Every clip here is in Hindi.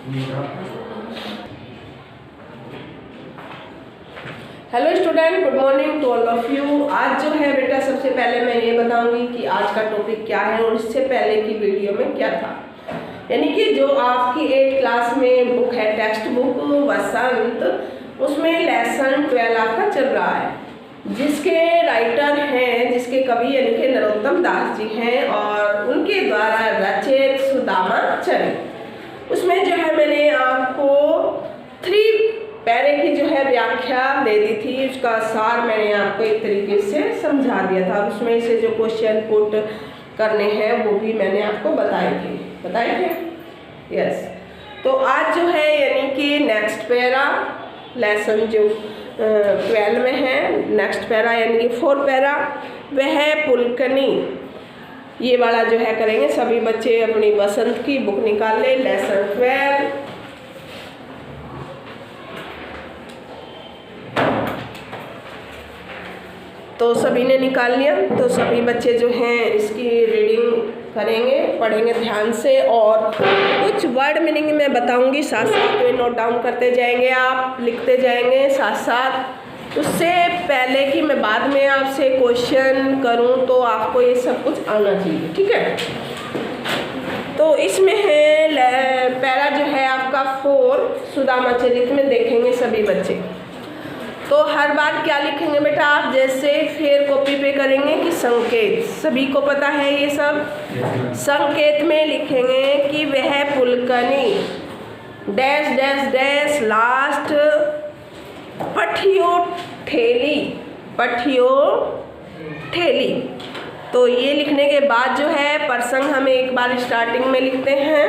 Hello student, good morning to all of you. आज जो है बेटा, सबसे पहले मैं ये बताऊंगी कि आज का टॉपिक क्या है और इससे पहले की वीडियो में क्या था। यानी कि जो आपकी 8th क्लास में बुक है, टेक्स्ट बुक वसंत, उसमें लेसन 12 आपका चल रहा है, जिसके राइटर हैं, जिसके कवि यानी कि नरोत्तम दास जी हैं और उनके द्वारा रचित सुदामा चरित। उसमें जो है मैंने आपको 3 पैरे की जो है व्याख्या दे दी थी, उसका सार मैंने आपको एक तरीके से समझा दिया था। उसमें से जो क्वेश्चन पुट करने हैं वो भी मैंने आपको बताए थे। यस, तो आज जो है यानी कि नेक्स्ट पैरा लेसन जो 12 में है, नेक्स्ट पैरा यानी कि 4 पैरा, वह है पुलकनी। ये वाला जो है करेंगे। सभी बच्चे अपनी वसंत की बुक निकाल ले, लेसन 12। तो सभी ने निकाल लिया, तो सभी बच्चे जो हैं इसकी रीडिंग करेंगे, पढ़ेंगे ध्यान से और कुछ वर्ड मीनिंग में बताऊंगी, साथ साथ में नोट डाउन करते जाएंगे, आप लिखते जाएंगे साथ साथ। उससे पहले कि मैं बाद में आपसे क्वेश्चन करूं तो आपको ये सब कुछ आना चाहिए, ठीक है। तो इसमें है पैरा जो है आपका 4 सुदामा चरित में देखेंगे सभी बच्चे। तो हर बार क्या लिखेंगे बेटा आप, जैसे फिर कॉपी पे करेंगे कि संकेत, सभी को पता है ये सब। संकेत में लिखेंगे कि वह पुलकनी डैश डैश डैश लास्ट पठियो ठेली। तो ये लिखने के बाद जो है प्रसंग हमें एक बार स्टार्टिंग में लिखते हैं,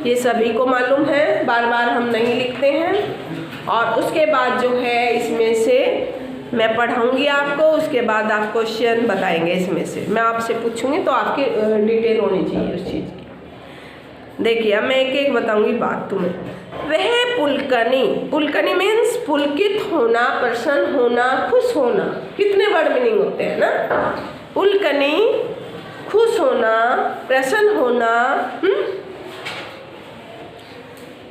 ये सभी को मालूम है, बार बार हम नहीं लिखते हैं। और उसके बाद जो है इसमें से मैं पढ़ाऊंगी आपको, उसके बाद आप क्वेश्चन बताएंगे। इसमें से मैं आपसे पूछूंगी तो आपकी डिटेल होनी चाहिए उस चीज़ की। देखिए अब मैं एक एक बताऊंगी बात तुम्हें। वह पुलकनी मीन्स पुलकित होना, प्रसन्न होना, खुश होना। कितने वर्ड मीनिंग होते हैं ना। पुलकनी खुश होना, प्रसन्न होना।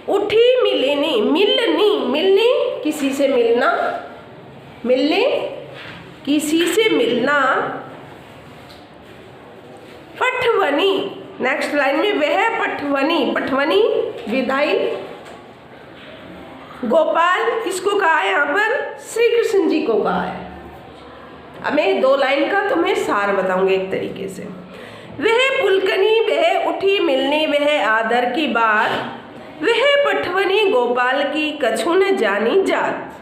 उठी मिलनी किसी से मिलना, पठवनी, नेक्स्ट लाइन में वह पठवनी विदाई। गोपाल किसको कहा है यहाँ पर, श्री कृष्ण जी को कहा है। अब मैं 2 लाइन का तुम्हें सार बताऊंगी एक तरीके से। वह पुलकनी, वह उठी मिलनी, वह आदर की बात, वह पठवनी गोपाल की कछु न जानी जात।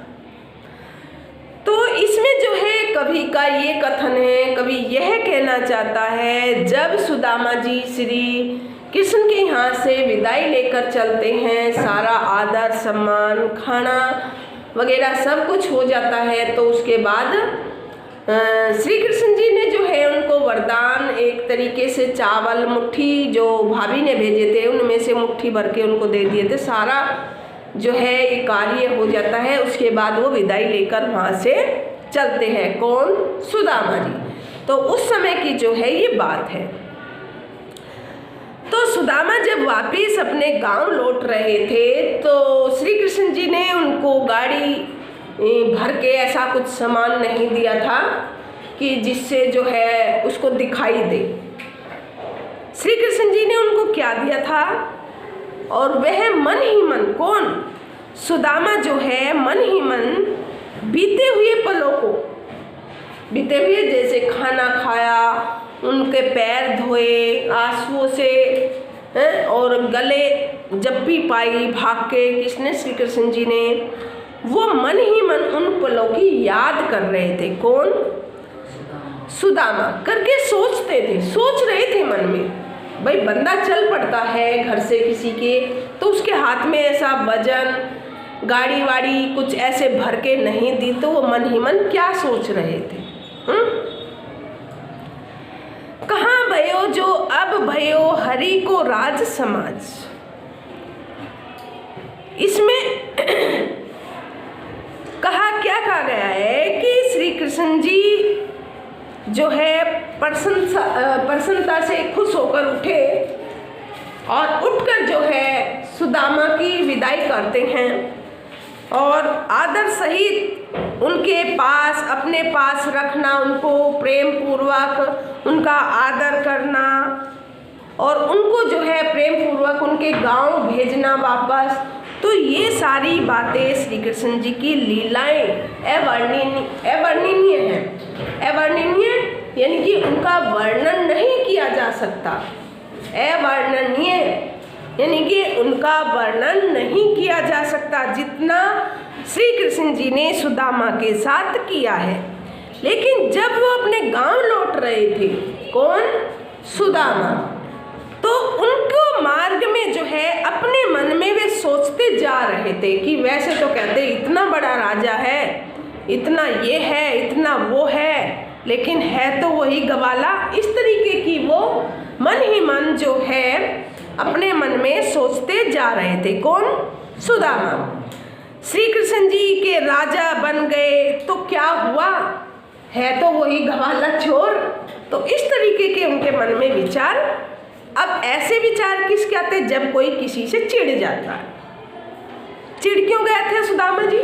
तो इसमें जो है कवि का ये कथन है, कवि यह कहना चाहता है, जब सुदामा जी श्री कृष्ण के यहाँ से विदाई लेकर चलते हैं, सारा आदर सम्मान, खाना वगैरह सब कुछ हो जाता है, तो उसके बाद श्री कृष्ण जी ने जो है उनको वरदान एक तरीके से चावल मुट्ठी जो भाभी ने भेजे थे उनमें से मुट्ठी भर के उनको दे दिए थे। सारा जो है ये कार्य हो जाता है। उसके बाद वो विदाई लेकर वहाँ से चलते हैं, कौन, सुदामा जी। तो उस समय की जो है ये बात है। तो सुदामा जब वापिस अपने गांव लौट रहे थे तो श्री कृष्ण जी ने उनको गाड़ी भर के ऐसा कुछ सामान नहीं दिया था कि जिससे जो है उसको दिखाई दे। श्री कृष्ण जी ने उनको क्या दिया था, और वह मन ही मन, कौन, सुदामा जो है मन ही मन बीते हुए पलों को, बीते हुए जैसे खाना खाया, उनके पैर धोए आंसुओं से और गले जप्पी पाई भाग के किसने, श्री कृष्ण जी ने, वो मन ही मन उन पलों की याद कर रहे थे। कौन, सुदामा करके सोच रहे थे मन में। भाई बंदा चल पड़ता है घर से किसी के, तो उसके हाथ में ऐसा वजन गाड़ी वाड़ी कुछ ऐसे भर के नहीं दी, तो वो मन ही मन क्या सोच रहे थे। कहाँ भयो जो अब भयो हरि को राज समाज। इसमें कहा गया है कि श्री कृष्ण जी जो है प्रसन्नता से खुश होकर उठे और उठकर जो है सुदामा की विदाई करते हैं और आदर सहित उनके पास, अपने पास रखना, उनको प्रेम पूर्वक उनका आदर करना और उनको जो है प्रेम पूर्वक उनके गांव भेजना वापस। तो ये सारी बातें श्री कृष्ण जी की लीलाएं अवर्णनीय हैं। अवर्णनीय यानी कि उनका वर्णन नहीं किया जा सकता। अवर्णनीय यानी कि उनका वर्णन नहीं किया जा सकता जितना श्री कृष्ण जी ने सुदामा के साथ किया है। लेकिन जब वो अपने गांव लौट रहे थे, कौन? सुदामा, तो उनको मार्ग में जो है अपने मन में वे सोचते जा रहे थे कि वैसे तो कहते इतना बड़ा राजा है, इतना ये है, इतना वो है, लेकिन है तो वही गवाला। इस तरीके की वो मन ही मन जो है अपने मन में सोचते जा रहे थे। कौन? सुदामा। श्री कृष्ण जी के राजा बन गए तो क्या हुआ, है तो वही गवाला चोर। तो इस तरीके के उनके मन में विचार। अब ऐसे विचार किसके आते? जब कोई किसी से चिढ़ जाता है। चिढ़ क्यों गए थे सुदामा जी?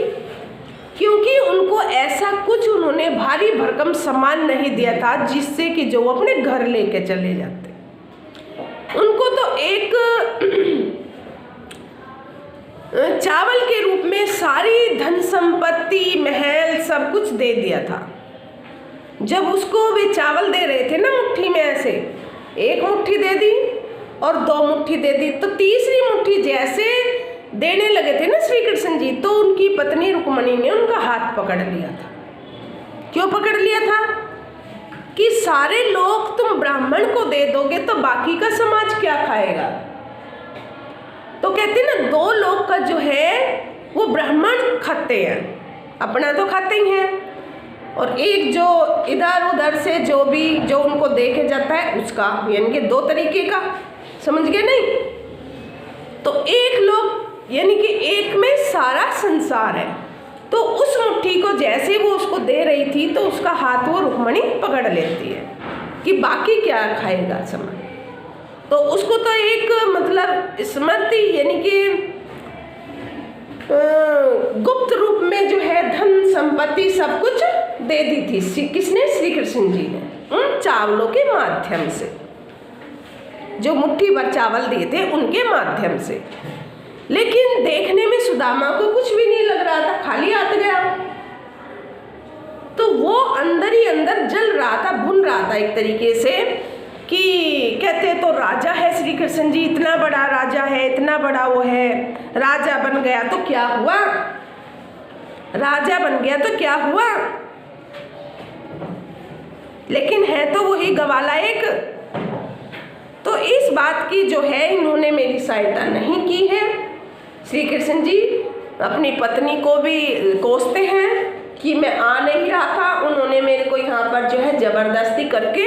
क्योंकि उनको ऐसा कुछ उन्होंने भारी भरकम सामान नहीं दिया था जिससे कि जो वो अपने घर लेके चले जाते। उनको तो एक चावल के रूप में सारी धन संपत्ति, महल सब कुछ दे दिया था। जब उसको वे चावल दे रहे थे ना मुट्ठी में, ऐसे एक मुट्ठी दे दी और 2 मुट्ठी दे दी, तो तीसरी मुट्ठी जैसे देने लगे थे ना श्री कृष्ण जी, तो उनकी पत्नी रुक्मणी ने उनका हाथ पकड़ लिया था। क्यों पकड़ लिया था? कि सारे लोग तुम ब्राह्मण को दे दोगे तो बाकी का समाज क्या खाएगा। तो कहते ना 2 लोग का जो है वो ब्राह्मण खाते हैं, अपना तो खाते ही हैं, और एक जो इधर उधर से जो उनको देखे जाता है उसका, यानी कि 2 तरीके का। समझ गए नहीं? तो एक लोग यानी कि एक में सारा संसार है। तो उस मुट्ठी को जैसे वो उसको दे रही थी तो उसका हाथ वो रुक्मणी पकड़ लेती है कि बाकी क्या खाएगा समाज। तो उसको तो एक मतलब स्मृति यानी कि गुप्त रूप में जो है धन संपत्ति सब कुछ दे दी थी। किसने? श्री कृष्ण जी ने उन चावलों के माध्यम से, जो मुट्ठी भर चावल दिए थे उनके माध्यम से। लेकिन देखने में सुदामा को कुछ भी नहीं लग रहा था, खाली हाथ गया। तो वो अंदर ही अंदर जल रहा था, भुन रहा था एक तरीके से कि कहते तो राजा है श्री कृष्ण जी, इतना बड़ा राजा है, इतना बड़ा वो है, राजा बन गया तो क्या हुआ, राजा बन गया तो क्या हुआ, लेकिन है तो वही गवाला एक। तो इस बात की जो है इन्होंने मेरी सहायता नहीं की है। श्री कृष्ण जी अपनी पत्नी को भी कोसते हैं कि मैं आ नहीं रहा था, उन्होंने मेरे को यहाँ पर जो है ज़बरदस्ती करके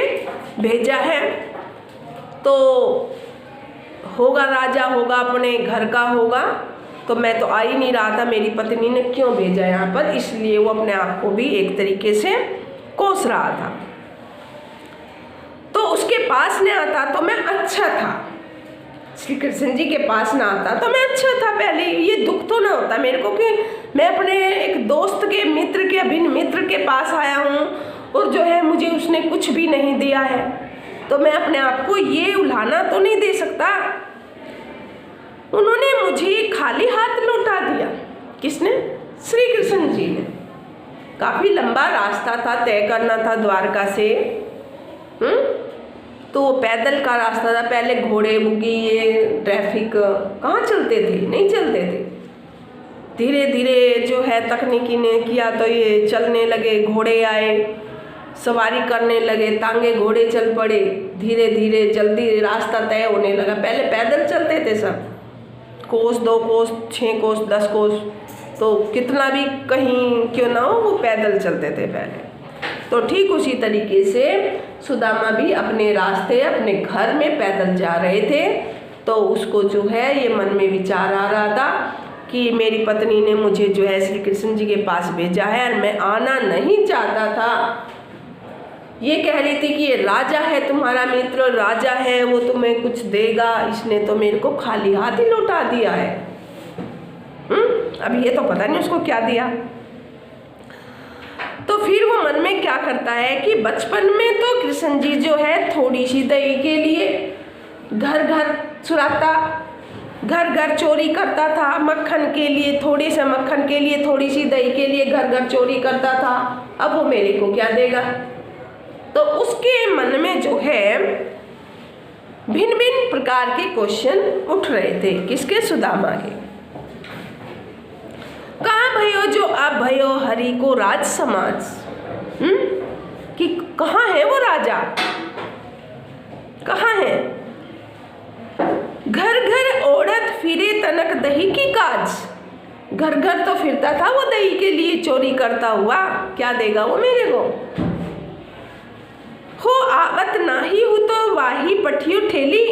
भेजा है। तो होगा राजा होगा, अपने घर का होगा, तो मैं तो आ ही नहीं रहा था, मेरी पत्नी ने क्यों भेजा यहाँ पर, इसलिए वो अपने आप को भी एक तरीके से कोस रहा था। तो उसके पास न आता तो मैं अच्छा था, श्री कृष्ण जी के पास ना आता तो मैं अच्छा था। पहले ये दुख तो ना होता मेरे को कि मैं अपने एक दोस्त के, मित्र के, अभिन्न मित्र के पास आया हूँ और जो है मुझे उसने कुछ भी नहीं दिया है, तो मैं अपने आप को ये उल्हाना तो नहीं दे सकता। उन्होंने मुझे खाली हाथ लौटा दिया। किसने? श्री कृष्ण जी ने। काफ़ी लंबा रास्ता था, तय करना था द्वारका से। तो वो पैदल का रास्ता था, पहले घोड़े बुगी ये ट्रैफिक कहाँ चलते थे, नहीं चलते थे। धीरे धीरे जो है तकनीकी ने किया तो ये चलने लगे, घोड़े आए, सवारी करने लगे, तांगे घोड़े चल पड़े, धीरे धीरे जल्दी रास्ता तय होने लगा। पहले पैदल चलते थे सब, कोस 2 कोस 6 कोस 10 कोस, तो कितना भी कहीं क्यों ना हो वो पैदल चलते थे पहले। तो ठीक उसी तरीके से सुदामा भी अपने रास्ते अपने घर में पैदल जा रहे थे। तो उसको जो है ये मन में विचार आ रहा था कि मेरी पत्नी ने मुझे जो है श्री कृष्ण जी के पास भेजा है और मैं आना नहीं चाहता था, ये कह रही थी कि ये राजा है तुम्हारा मित्र, राजा है, वो तुम्हें कुछ देगा, इसने तो मेरे को खाली हाथ ही लौटा दिया है। अब ये तो पता नहीं उसको क्या दिया। तो फिर वो मन में क्या करता है कि बचपन में तो कृष्ण जी जो है थोड़ी सी दही के लिए घर घर चुराता, घर घर चोरी करता था, मक्खन के लिए, थोड़े से मक्खन के लिए, थोड़ी सी दही के लिए घर घर चोरी करता था। अब वो मेरे को क्या देगा? तो उसके मन में जो है भिन्न भिन्न प्रकार के क्वेश्चन उठ रहे थे। किसके? सुदामा के। कहाँ भयो जो अब भयो हरि को राज समाज, कि कहाँ है वो राजा, कहाँ है? घर घर ओढ़त फिरे तनक दही की काज। घर घर तो फिरता था वो दही के लिए चोरी करता हुआ, क्या देगा वो मेरे को? हो आवत नाही हूँ तो वाही पठियो ठेली।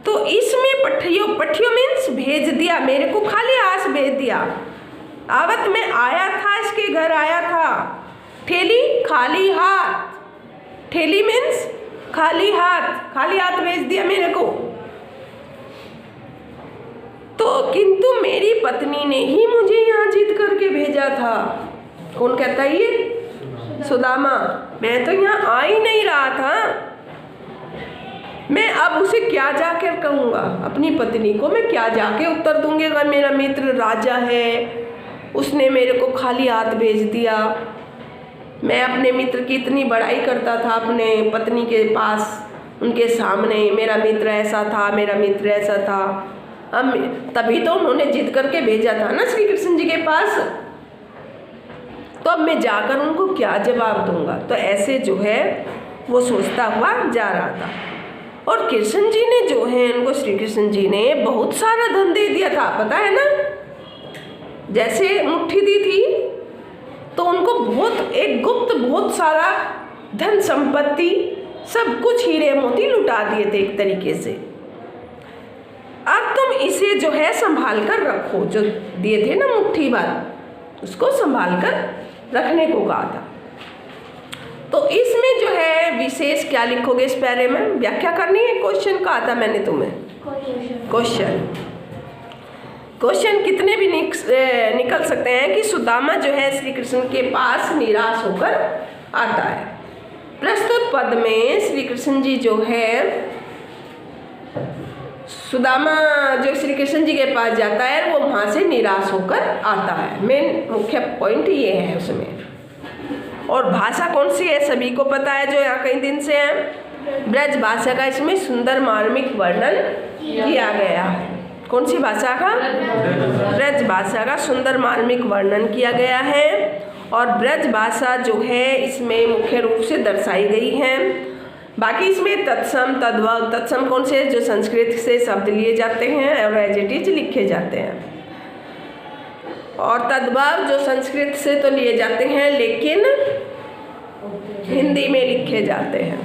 तो इसमें पठियो मीन्स भेज दिया, मेरे को खाली आस भेज दिया। आवत में आया था, इसके घर आया था। ठेली खाली हाथ, ठेली मीन्स खाली हाथ भेज दिया मेरे को। तो किंतु मेरी पत्नी ने ही मुझे यहाँ जिद करके भेजा था। कौन कहता है ये? सुदामा। मैं तो यहाँ आ ही नहीं रहा था। मैं अब उसे क्या जाकर कहूँगा? अपनी पत्नी को मैं क्या जाके उत्तर दूंगी अगर मेरा मित्र राजा है, उसने मेरे को खाली हाथ भेज दिया। मैं अपने मित्र की इतनी बड़ाई करता था अपने पत्नी के पास, उनके सामने, मेरा मित्र ऐसा था, मेरा मित्र ऐसा था। अब तभी तो उन्होंने जिद करके भेजा था ना श्री कृष्ण जी के पास। तो अब मैं जाकर उनको क्या जवाब दूंगा? तो ऐसे जो है वो सोचता हुआ जा रहा था। और कृष्ण जी ने जो है उनको, श्री कृष्ण जी ने बहुत सारा धन दे दिया था, पता है ना। जैसे मुट्ठी दी थी तो उनको बहुत एक गुप्त बहुत सारा धन संपत्ति, सब कुछ हीरे मोती लुटा दिए थे एक तरीके से। अब तुम इसे जो है संभाल कर रखो, जो दिए थे ना मुट्ठी भर, उसको संभाल कर रखने को कहा था। तो इसमें जो है विशेष क्या लिखोगे इस पैरे में? व्याख्या करनी है। क्वेश्चन कहा था मैंने तुम्हें, क्वेश्चन कितने भी निकल सकते हैं कि सुदामा जो है श्री कृष्ण के पास निराश होकर आता है। प्रस्तुत पद में श्री कृष्ण जी जो है, सुदामा जो श्री कृष्ण जी के पास जाता है वो वहाँ से निराश होकर आता है। मेन मुख्य पॉइंट ये है उसमें। और भाषा कौन सी है सभी को पता है जो यहाँ कई दिन से है। ब्रज भाषा का इसमें सुंदर मार्मिक वर्णन किया गया है। कौन सी भाषा का? ब्रज भाषा का सुंदर मार्मिक वर्णन किया गया है। और ब्रज भाषा जो है इसमें मुख्य रूप से दर्शाई गई है। बाकी इसमें तत्सम तद्भव, तत्सम कौन से? जो संस्कृत से शब्द लिए जाते हैं और एज इट इज लिखे जाते हैं। और तद्भव जो संस्कृत से तो लिए जाते हैं लेकिन हिंदी में लिखे जाते हैं।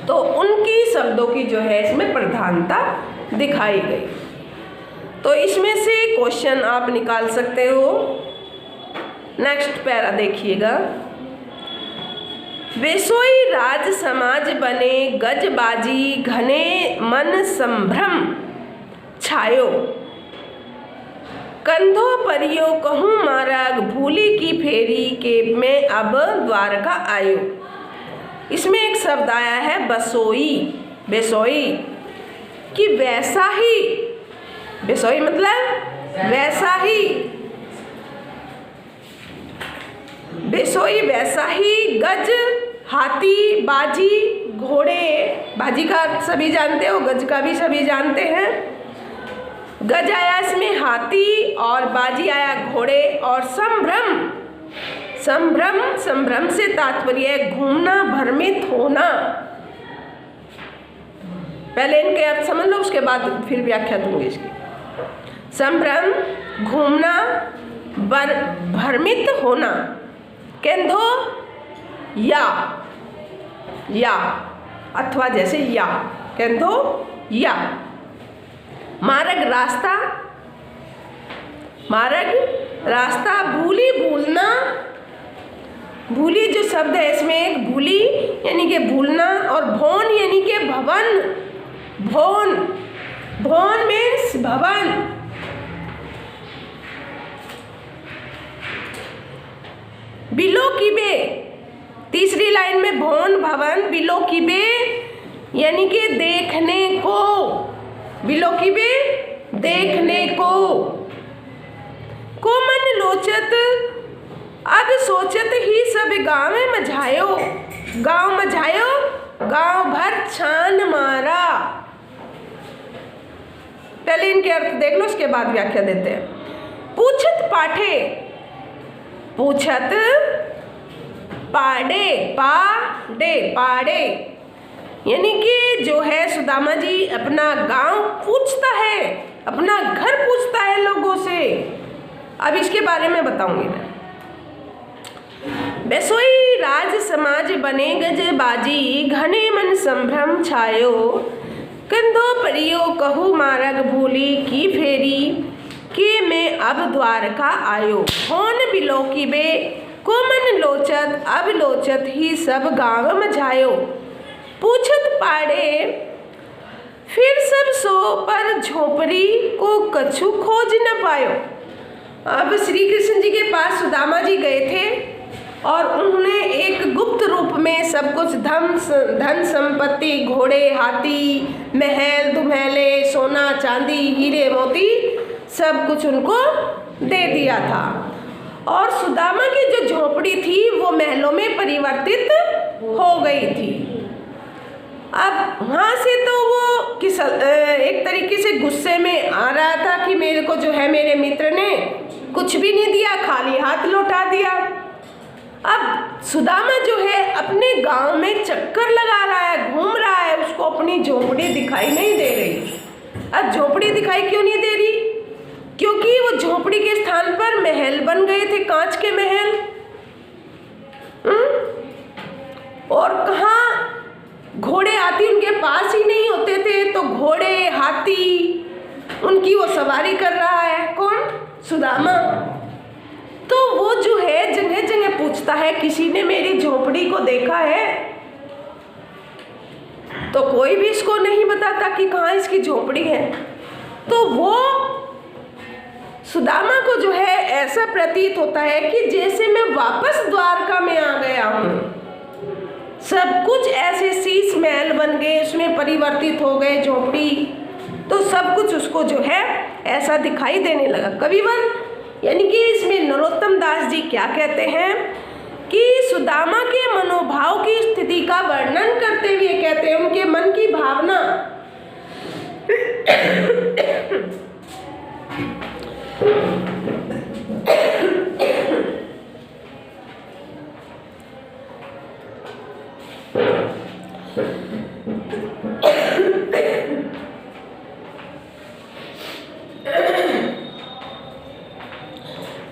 तो उनकी शब्दों की जो है इसमें प्रधानता दिखाई गई। तो इसमें से क्वेश्चन आप निकाल सकते हो। नेक्स्ट पैरा देखिएगा। वेसोई राज समाज बने गजबाजी घने मन संभ्रम छायो। कंधों परियो कहूँ मार्ग भूली की फेरी के मैं अब द्वारका आयो। इसमें एक शब्द आया है बसोई, बेसोई, कि वैसा ही, बेसोई मतलब वैसा ही, बेसोई वैसा ही, गज हाथी बाजी घोड़े, बाजी का सभी जानते हो, गज का भी सभी जानते हैं। गज आया इसमें हाथी और बाजी आया घोड़े। और संभ्रम, संभ्रम, संभ्रम से तात्पर्य है घूमना, भ्रमित होना। पहले इनके अर्थ समझ लो, उसके बाद फिर व्याख्या दूंगी इसकी। संभ्रम घूमना, भ्रमित होना। केंधो या अथवा जैसे या, केंधो या। मार्ग रास्ता, मार्ग रास्ता, भूली भूलना, भूली जो शब्द है इसमें एक भूली यानी कि भूलना, और भवन यानी कि भवन, भवन, भवन मीन्स भवन। बिलो किबे, तीसरी लाइन में भवन भवन, बिलो किबे यानी कि देखने को, बिलो किबे देखने को मन लोचत अब सोचत ही सब गाँव मझायो, गाँव मझायो, गाँव भर छान मारा। पहले इनके अर्थ देख लो, उसके बाद व्याख्या देते हैं। पूछत पाठे, पूछत पाड़े, पाड़े, पाड़े यानी कि जो है सुदामा जी अपना गांव पूछता है, अपना घर पूछता है लोगों से। अब इसके बारे में बताऊंगी मैं। बेसोई राज समाज बने गज बाजी, घने मन संभ्रम छायो, कंधो परियो कहू मारग भूली की फेरी, के मैं अब द्वारका आयो। होन बिलो की बे को मन लोचत अब लोचत ही सब गाँव मझायो। पूछत पाड़े फिर सब सो पर झोपड़ी को कछु खोज न पायो। अब श्री कृष्ण जी के पास सुदामा जी गए थे और उन्होंने एक गुप्त रूप में सब कुछ धन संपत्ति, घोड़े, हाथी, महल, दुमहले, सोना, चांदी, हीरे, मोती सब कुछ उनको दे दिया था। और सुदामा की जो झोपड़ी थी वो महलों में परिवर्तित हो गई थी। अब वहाँ से तो वो एक तरीके से गुस्से में आ रहा था कि मेरे को जो है मेरे मित्र ने कुछ भी नहीं दिया, खाली हाथ लौटा दिया। अब सुदामा जो है अपने गांव में चक्कर लगा रहा है, घूम रहा है, उसको अपनी झोपड़ी दिखाई नहीं दे रही। अब झोपड़ी दिखाई क्यों नहीं दे रही? क्योंकि वो झोपड़ी के स्थान पर महल बन गए थे, कांच के महल। और कहाँ घोड़े हाथी उनके पास ही नहीं होते थे, तो घोड़े हाथी उनकी वो सवारी कर रहा है कौन? सुदामा। तो वो जो है जगह जगह पूछता है, किसी ने मेरी झोपड़ी को देखा है? तो कोई भी इसको नहीं बताता कि कहाँ इसकी झोपड़ी है। तो वो सुदामा को जो है ऐसा प्रतीत होता है कि जैसे मैं वापस द्वारका में आ गया हूँ। सब कुछ ऐसे शीश महल बन गए, उसमें परिवर्तित हो गए झोपड़ी, तो सब कुछ उसको जो है ऐसा दिखाई देने लगा। कविवर यानी कि इसमें नरोत्तम दास जी क्या कहते हैं कि सुदामा के मनोभाव की स्थिति का वर्णन करते हुए कहते हैं उनके मन की भावना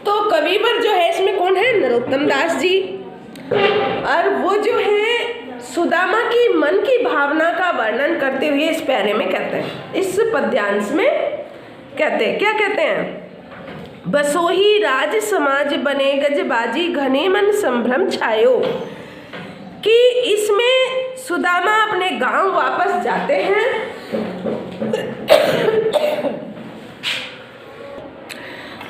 तो कविवर जो है इसमें कौन है? नरोत्तम दास जी। और वो जो है सुदामा की मन की भावना का वर्णन करते हुए इस प्यारे में कहते हैं, इस पद्यांश में कहते हैं, क्या कहते हैं? बसोही राज समाज बने गजबाजी, घने मन संभ्रम छायो। कि इसमें सुदामा अपने गांव वापस जाते हैं।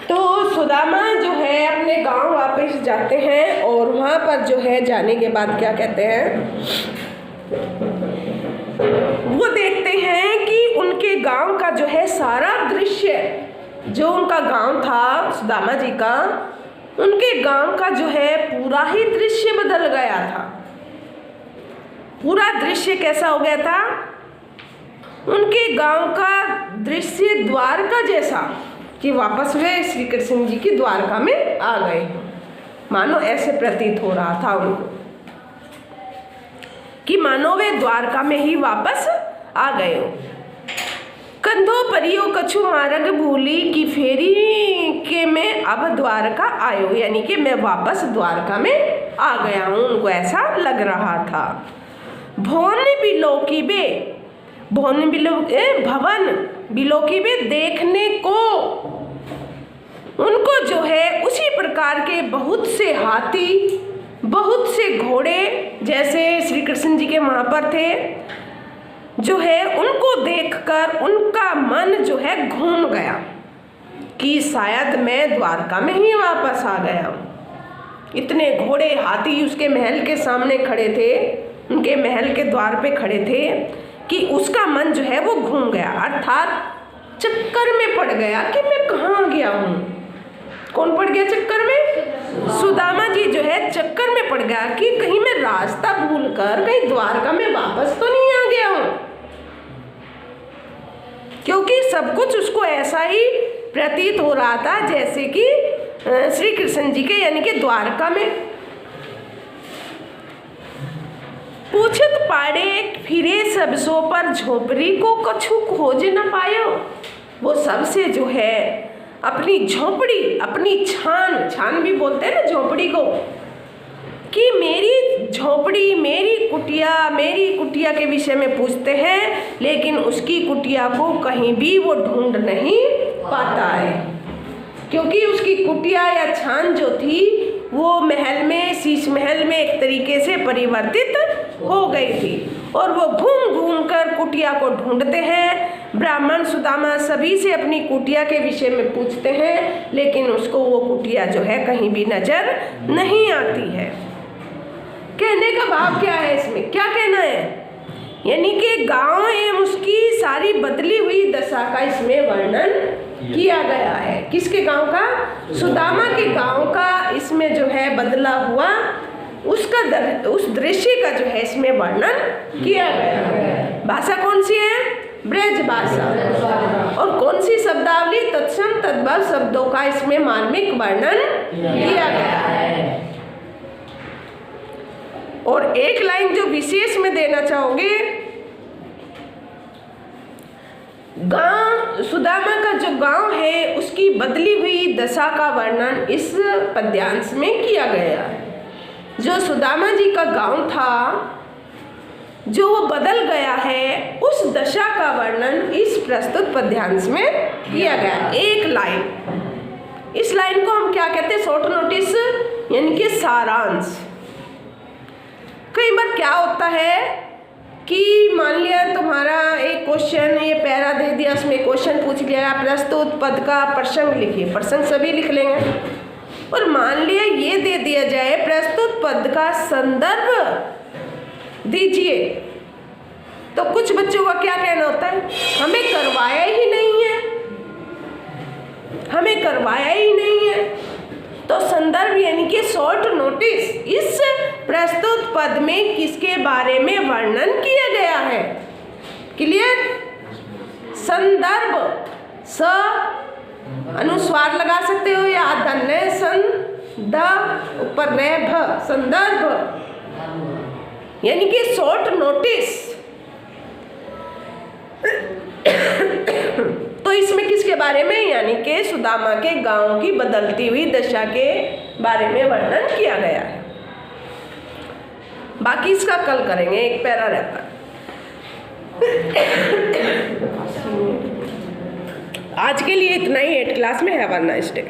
तो सुदामा जो है अपने गांव वापस जाते हैं और वहाँ पर जो है जाने के बाद क्या कहते हैं, वो देखते हैं कि उनके गांव का जो है सारा दृश्य, जो उनका गांव था सुदामा जी का, उनके गांव का जो है पूरा ही दृश्य बदल गया था। पूरा दृश्य कैसा हो गया था? उनके गांव का दृश्य द्वारका जैसा, कि वापस वे श्री कृष्ण जी की द्वारका में आ गए, मानो ऐसे प्रतीत हो रहा था उनको कि मानो वे द्वारका में ही वापस आ गए हो। कंधो परियो कछु मार्ग भूली की फेरी के मैं अब द्वारका आयो, यानी कि मैं वापस द्वारका में आ गया हूँ, उनको ऐसा लग रहा था। भवन बिलोकीबे, भवन बिलो भवन बिलोकीबे देखने को, उनको जो है उसी प्रकार के बहुत से हाथी, बहुत से घोड़े जैसे श्री कृष्ण जी के वहाँ पर थे, जो है उनको देखकर उनका मन जो है घूम गया कि शायद मैं द्वारका में ही वापस आ गया हूँ। इतने घोड़े हाथी उसके महल के सामने खड़े थे, उनके महल के द्वार पे खड़े थे कि उसका मन जो है वो घूम गया, अर्थात चक्कर में पड़ गया कि मैं कहाँ गया हूँ। कौन पड़ गया चक्कर में? सुदामा जी जो है चक्कर में पड़ गया कि कहीं मैं रास्ता भूलकर कहीं द्वारका में वापस तो नहीं आ गया हूँ, क्योंकि सब कुछ उसको ऐसा ही प्रतीत हो रहा था जैसे कि श्री कृष्ण जी के यानी कि द्वारका में। पूछत पाड़े फिरे सब सो पर झोपड़ी को कछु खोज न पायो। वो सबसे जो है अपनी झोपड़ी, अपनी छान भी बोलते हैं ना झोपड़ी को, कि मेरी झोपड़ी, मेरी कुटिया के विषय में पूछते हैं, लेकिन उसकी कुटिया को कहीं भी वो ढूंढ नहीं पाता है, क्योंकि उसकी कुटिया या छान जो थी वो महल में, शीश महल में एक तरीके से परिवर्तित हो गई थी, और वो घूम घूम कर कुटिया को ढूंढते हैं। ब्राह्मण सुदामा सभी से अपनी कुटिया के विषय में पूछते हैं, लेकिन उसको वो कुटिया जो है कहीं भी नजर नहीं आती है। कहने का भाव क्या है इसमें, क्या कहना है? यानी कि गांव एवं उसकी सारी बदली हुई दशा का इसमें वर्णन किया गया है। किसके गांव का? सुदामा के गांव का इसमें जो है बदला हुआ उसका उस दृश्य का जो है इसमें वर्णन किया गया है। भाषा कौन सी है? ब्रज भाषा। और कौन सी शब्दावली? तत्सम तद्भव शब्दों का इसमें मार्मिक वर्णन किया गया है। और एक लाइन जो विशेष में देना चाहोगे, गांव सुदामा का जो गांव है उसकी बदली हुई दशा का वर्णन इस पद्यांश में किया गया है। जो सुदामा जी का गांव था जो वो बदल गया है, उस दशा का वर्णन इस प्रस्तुत पद्यांश में किया गया। एक लाइन, इस लाइन को हम क्या कहते हैं? शॉर्ट नोटिस, यानी कि सारांश। कई बार क्या होता है कि मान लिया तुम्हारा एक क्वेश्चन, ये पैरा दे दिया, उसमें क्वेश्चन पूछ लिया, प्रस्तुत पद का प्रसंग लिखिए, प्रसंग सभी लिख लेंगे, और मान लिया ये दे दिया जाए प्रस्तुत पद का संदर्भ दीजिए, तो कुछ बच्चों का क्या कहना होता है? हमें करवाया ही नहीं है, हमें करवाया ही नहीं है। तो संदर्भ यानी कि शॉर्ट नोटिस, इस प्रस्तुत पद में किसके बारे में वर्णन किया गया है? क्लियर? संदर्भ, स अनुस्वार लगा सकते हो या धन्य सन द ऊपर रह भ, संदर्भ यानी कि शॉर्ट नोटिस। तो इसमें किसके बारे में? यानी कि सुदामा के गांव की बदलती हुई दशा के बारे में वर्णन किया गया है। बाकी इसका कल करेंगे, एक पैरा रहता है। आज के लिए इतना ही। 8th क्लास में हैव अ नाइस डे।